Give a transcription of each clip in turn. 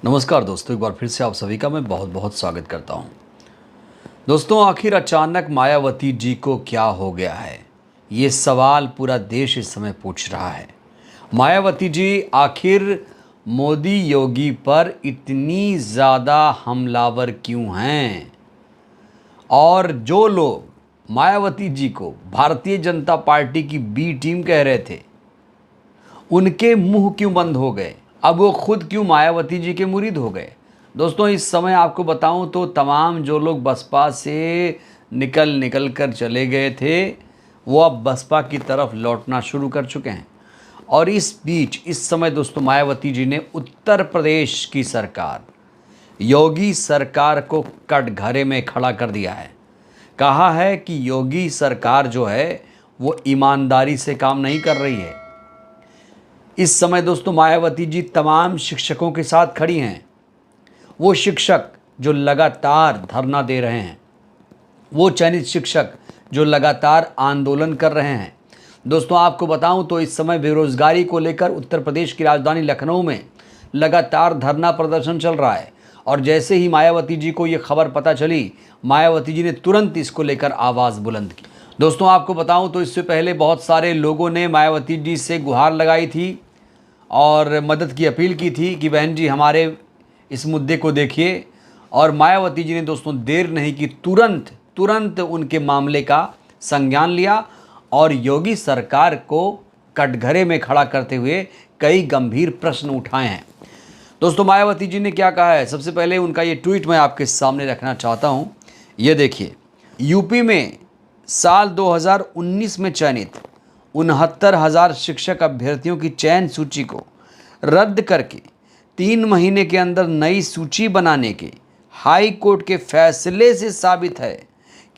नमस्कार दोस्तों, एक बार फिर से आप सभी का मैं बहुत बहुत स्वागत करता हूं। दोस्तों, आखिर अचानक मायावती जी को क्या हो गया है, ये सवाल पूरा देश इस समय पूछ रहा है। मायावती जी आखिर मोदी योगी पर इतनी ज़्यादा हमलावर क्यों हैं? और जो लोग मायावती जी को भारतीय जनता पार्टी की बी टीम कह रहे थे, उनके मुंह क्यों बंद हो गए? अब वो खुद क्यों मायावती जी के मुरीद हो गए? दोस्तों, इस समय आपको बताऊं तो तमाम जो लोग बसपा से निकल कर चले गए थे, वो अब बसपा की तरफ लौटना शुरू कर चुके हैं। और इस बीच इस समय दोस्तों मायावती जी ने उत्तर प्रदेश की सरकार, योगी सरकार को कटघरे में खड़ा कर दिया है। कहा है कि योगी सरकार जो है वो ईमानदारी से काम नहीं कर रही है। इस समय दोस्तों मायावती जी तमाम शिक्षकों के साथ खड़ी हैं। वो शिक्षक जो लगातार धरना दे रहे हैं, वो चयनित शिक्षक जो लगातार आंदोलन कर रहे हैं। दोस्तों, आपको बताऊं तो इस समय बेरोजगारी को लेकर उत्तर प्रदेश की राजधानी लखनऊ में लगातार धरना प्रदर्शन चल रहा है। और जैसे ही मायावती जी को ये खबर पता चली, मायावती जी ने तुरंत इसको लेकर आवाज़ बुलंद की। दोस्तों, आपको बताऊं तो इससे पहले बहुत सारे लोगों ने मायावती जी से गुहार लगाई थी और मदद की अपील की थी कि बहन जी हमारे इस मुद्दे को देखिए। और मायावती जी ने दोस्तों देर नहीं की, तुरंत उनके मामले का संज्ञान लिया और योगी सरकार को कटघरे में खड़ा करते हुए कई गंभीर प्रश्न उठाए हैं। दोस्तों, मायावती जी ने क्या कहा है, सबसे पहले उनका ये ट्वीट मैं आपके सामने रखना चाहता हूँ। ये देखिए, यूपी में साल 2019 में चयनित 69,000 शिक्षक अभ्यर्थियों की चयन सूची को रद्द करके 3 महीने के अंदर नई सूची बनाने के हाई कोर्ट के फैसले से साबित है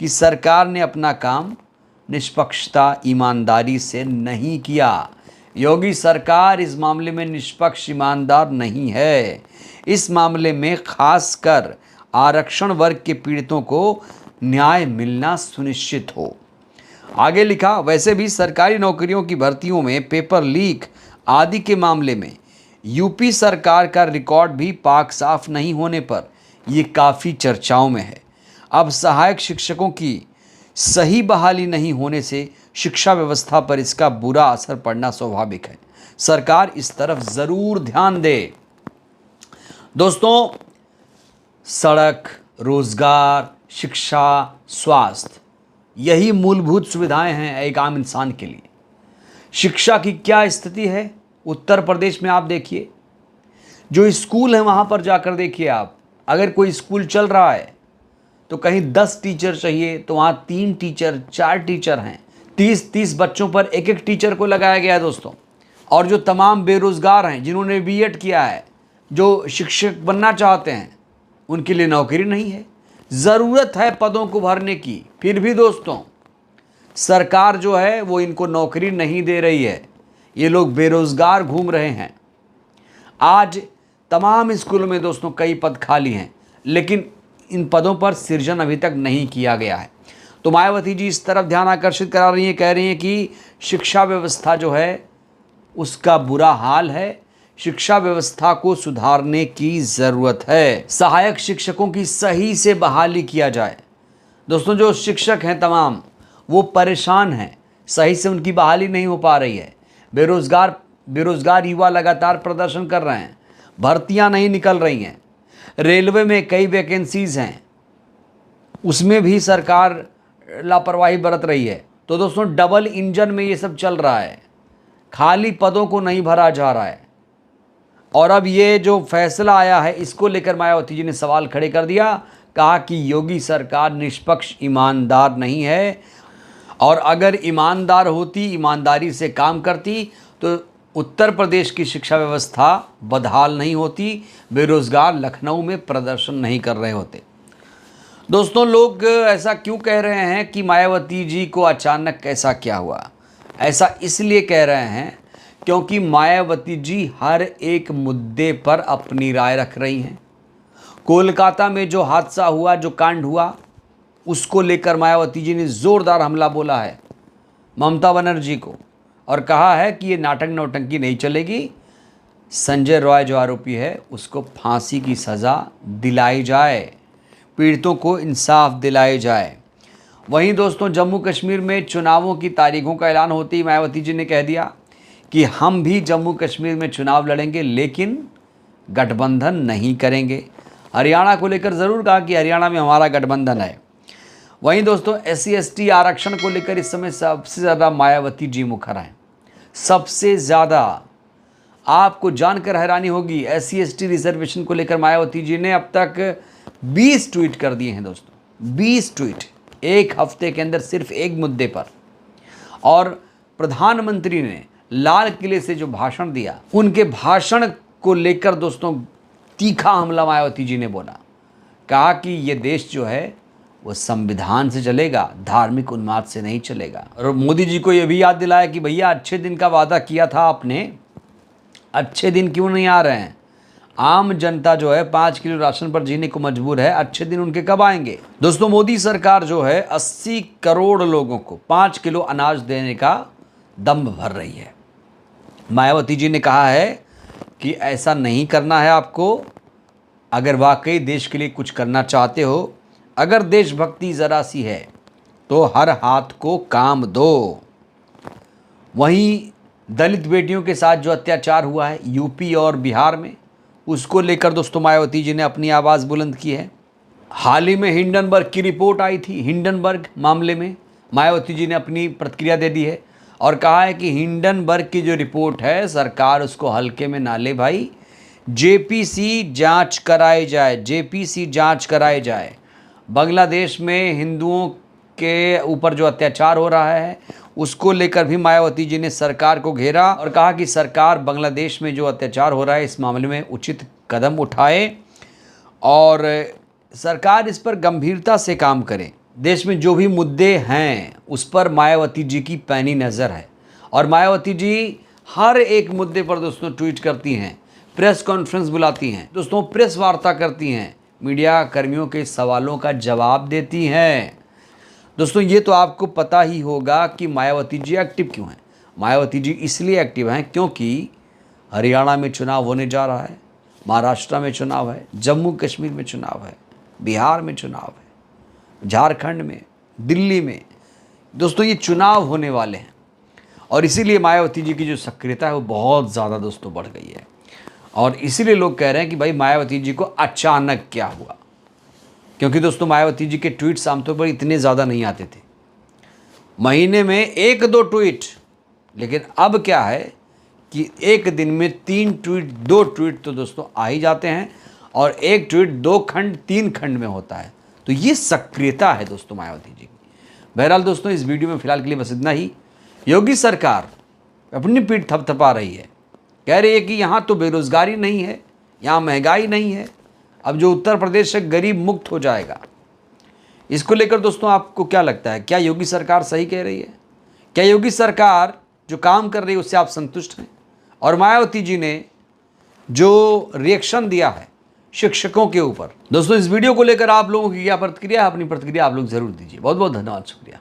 कि सरकार ने अपना काम निष्पक्षता, ईमानदारी से नहीं किया। योगी सरकार इस मामले में निष्पक्ष, ईमानदार नहीं है। इस मामले में खासकर आरक्षण वर्ग के पीड़ितों को न्याय मिलना सुनिश्चित हो। आगे लिखा, वैसे भी सरकारी नौकरियों की भर्तियों में पेपर लीक आदि के मामले में यूपी सरकार का रिकॉर्ड भी पाक साफ नहीं होने पर ये काफ़ी चर्चाओं में है। अब सहायक शिक्षकों की सही बहाली नहीं होने से शिक्षा व्यवस्था पर इसका बुरा असर पड़ना स्वाभाविक है। सरकार इस तरफ ज़रूर ध्यान दे। दोस्तों, सड़क, रोजगार, शिक्षा, स्वास्थ्य, यही मूलभूत सुविधाएं हैं एक आम इंसान के लिए। शिक्षा की क्या स्थिति है उत्तर प्रदेश में, आप देखिए। जो स्कूल है वहाँ पर जाकर देखिए आप। अगर कोई स्कूल चल रहा है तो कहीं 10 टीचर चाहिए तो वहाँ 3 टीचर, 4 टीचर हैं। 30-30 बच्चों पर एक एक टीचर को लगाया गया है दोस्तों। और जो तमाम बेरोजगार हैं, जिन्होंने बीएड किया है, जो शिक्षक बनना चाहते हैं, उनके लिए नौकरी नहीं है। ज़रूरत है पदों को भरने की, फिर भी दोस्तों सरकार जो है वो इनको नौकरी नहीं दे रही है। ये लोग बेरोजगार घूम रहे हैं। आज तमाम स्कूलों में दोस्तों कई पद खाली हैं, लेकिन इन पदों पर सृजन अभी तक नहीं किया गया है। तो मायावती जी इस तरफ ध्यान आकर्षित करा रही हैं, कह रही हैं कि शिक्षा व्यवस्था जो है उसका बुरा हाल है, शिक्षा व्यवस्था को सुधारने की ज़रूरत है। सहायक शिक्षकों की सही से बहाली किया जाए। दोस्तों, जो शिक्षक हैं तमाम वो परेशान हैं, सही से उनकी बहाली नहीं हो पा रही है। बेरोजगार युवा लगातार प्रदर्शन कर रहे हैं, भर्तियां नहीं निकल रही हैं। रेलवे में कई वैकेंसीज हैं, उसमें भी सरकार लापरवाही बरत रही है। तो दोस्तों, डबल इंजन में ये सब चल रहा है, खाली पदों को नहीं भरा जा रहा है। और अब ये जो फैसला आया है, इसको लेकर मायावती जी ने सवाल खड़े कर दिया। कहा कि योगी सरकार निष्पक्ष, ईमानदार नहीं है। और अगर ईमानदार होती, ईमानदारी से काम करती, तो उत्तर प्रदेश की शिक्षा व्यवस्था बदहाल नहीं होती, बेरोजगार लखनऊ में प्रदर्शन नहीं कर रहे होते। दोस्तों, लोग ऐसा क्यों कह रहे हैं कि मायावती जी को अचानक ऐसा क्या हुआ? ऐसा इसलिए कह रहे हैं क्योंकि मायावती जी हर एक मुद्दे पर अपनी राय रख रही हैं। कोलकाता में जो हादसा हुआ, जो कांड हुआ, उसको लेकर मायावती जी ने ज़ोरदार हमला बोला है ममता बनर्जी को और कहा है कि ये नाटक नौटंकी नहीं चलेगी। संजय रॉय जो आरोपी है उसको फांसी की सज़ा दिलाई जाए, पीड़ितों को इंसाफ दिलाई जाए। वहीं दोस्तों जम्मू कश्मीर में चुनावों की तारीखों का ऐलान होते ही मायावती जी ने कह दिया कि हम भी जम्मू कश्मीर में चुनाव लड़ेंगे लेकिन गठबंधन नहीं करेंगे। हरियाणा को लेकर ज़रूर कहा कि हरियाणा में हमारा गठबंधन है। वहीं दोस्तों SC/ST आरक्षण को लेकर इस समय सबसे ज़्यादा मायावती जी मुखर हैं। सबसे ज़्यादा आपको जानकर हैरानी होगी, SC/ST रिजर्वेशन को लेकर मायावती जी ने अब तक 20 ट्वीट कर दिए हैं दोस्तों, 20 ट्वीट एक हफ्ते के अंदर सिर्फ एक मुद्दे पर। और प्रधानमंत्री ने लाल किले से जो भाषण दिया, उनके भाषण को लेकर दोस्तों तीखा हमला मायावती जी ने बोला। कहा कि ये देश जो है वो संविधान से चलेगा, धार्मिक उन्माद से नहीं चलेगा। और मोदी जी को ये भी याद दिलाया कि भैया अच्छे दिन का वादा किया था आपने, अच्छे दिन क्यों नहीं आ रहे हैं? आम जनता जो है 5 किलो राशन पर जीने को मजबूर है, अच्छे दिन उनके कब आएंगे? दोस्तों मोदी सरकार जो है 80 करोड़ लोगों को 5 किलो अनाज देने का दम भर रही है। मायावती जी ने कहा है कि ऐसा नहीं करना है आपको। अगर वाकई देश के लिए कुछ करना चाहते हो, अगर देशभक्ति ज़रा सी है तो हर हाथ को काम दो। वहीं दलित बेटियों के साथ जो अत्याचार हुआ है यूपी और बिहार में, उसको लेकर दोस्तों मायावती जी ने अपनी आवाज़ बुलंद की है। हाल ही में हिंडनबर्ग की रिपोर्ट आई थी, हिंडनबर्ग मामले में मायावती जी ने अपनी प्रतिक्रिया दे दी है और कहा है कि हिंडनबर्ग की जो रिपोर्ट है सरकार उसको हल्के में ना ले भाई, JPC जांच कराई जाए, JPC जांच कराई जाए। बांग्लादेश में हिंदुओं के ऊपर जो अत्याचार हो रहा है उसको लेकर भी मायावती जी ने सरकार को घेरा और कहा कि सरकार बांग्लादेश में जो अत्याचार हो रहा है इस मामले में उचित कदम उठाए और सरकार इस पर गंभीरता से काम करे। देश में जो भी मुद्दे हैं उस पर मायावती जी की पैनी नज़र है और मायावती जी हर एक मुद्दे पर दोस्तों ट्वीट करती हैं, प्रेस कॉन्फ्रेंस बुलाती हैं, दोस्तों प्रेस वार्ता करती हैं, मीडिया कर्मियों के सवालों का जवाब देती हैं। दोस्तों ये तो आपको पता ही होगा कि मायावती जी एक्टिव क्यों हैं। मायावती जी इसलिए एक्टिव हैं क्योंकि हरियाणा में चुनाव होने जा रहा है, महाराष्ट्र में चुनाव है, जम्मू कश्मीर में चुनाव है, बिहार में चुनाव है, झारखंड में, दिल्ली में दोस्तों ये चुनाव होने वाले हैं और इसीलिए मायावती जी की जो सक्रियता है वो बहुत ज़्यादा दोस्तों बढ़ गई है। और इसीलिए लोग कह रहे हैं कि भाई मायावती जी को अचानक क्या हुआ, क्योंकि दोस्तों मायावती जी के ट्वीट्स आमतौर पर इतने ज़्यादा नहीं आते थे, महीने में 1-2 ट्वीट। लेकिन अब क्या है कि एक दिन में 3 ट्वीट, 2 ट्वीट तो दोस्तों आ ही जाते हैं और एक ट्वीट 2 खंड 3 खंड में होता है। तो ये सक्रियता है दोस्तों मायावती जी की। बहरहाल दोस्तों इस वीडियो में फ़िलहाल के लिए बस इतना ही। योगी सरकार अपनी पीठ थपथपा रही है, कह रही है कि यहाँ तो बेरोज़गारी नहीं है, यहाँ महंगाई नहीं है, अब जो उत्तर प्रदेश है गरीब मुक्त हो जाएगा। इसको लेकर दोस्तों आपको क्या लगता है, क्या योगी सरकार सही कह रही है? क्या योगी सरकार जो काम कर रही है उससे आप संतुष्ट हैं? और मायावती जी ने जो रिएक्शन दिया है शिक्षकों के ऊपर, दोस्तों इस वीडियो को लेकर आप लोगों की क्या प्रतिक्रिया है? अपनी प्रतिक्रिया आप लोग ज़रूर दीजिए। बहुत बहुत धन्यवाद, शुक्रिया।